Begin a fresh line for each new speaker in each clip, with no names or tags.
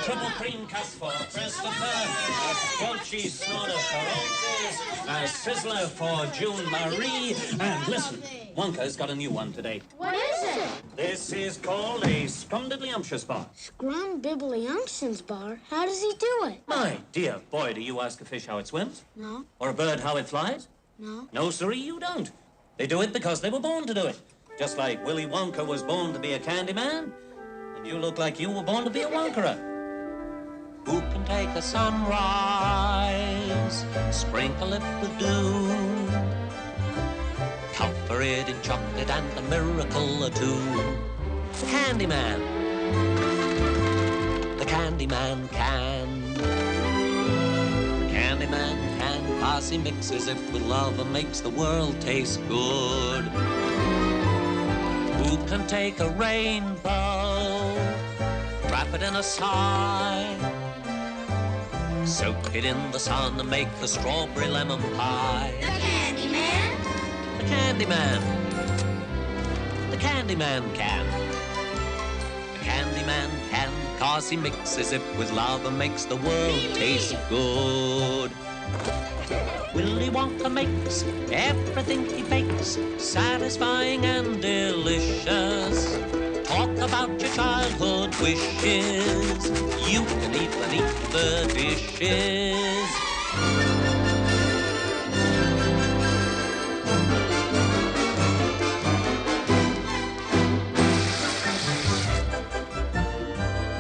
triple cream cup for Christopher, a squelchy soda for Otis, a sizzler for June Marie, and listen, Wonka's got a new one today.
What is it?
This is called a Scrumdiddlyumptious bar.
Scrumdiddlyumptious bar? How does he do it?
My dear boy, do you ask a fish how it swims?
No.
Or a bird how it flies?
No.
No, sirree, you don't. They do it because they were born to do it. Just like Willy Wonka was born to be a candy man, and you look like you were born to be a Wonkerer. Who can take a sunrise, sprinkle it with dew, cover it in chocolate and a miracle or two? The candy man. The candy man can. The candy man can, 'cause he mixes it with love and makes the world taste good. Who can take a rainbow, wrap it in a sigh, soak it in the sun and make the strawberry lemon pie?
The Candy Man.
The candy man. The candy man can. The candy man can, 'cause he mixes it with love and makes the world taste good. Willy Wonka makes everything he bakes satisfying and delicious. Talk about your childhood wishes. You can even eat the dishes.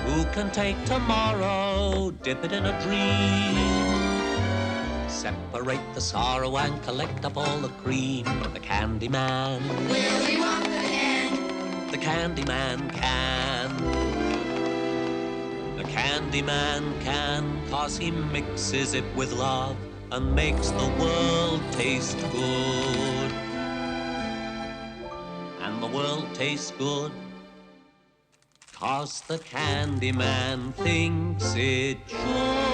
Who can take tomorrow, dip it in a dream, separate the sorrow and collect up all the cream? The candy man.
Willy Wonka can.
The candy man can. The candy man can, 'cause he mixes it with love and makes the world taste good. And the world tastes good 'cause the candy man thinks it should.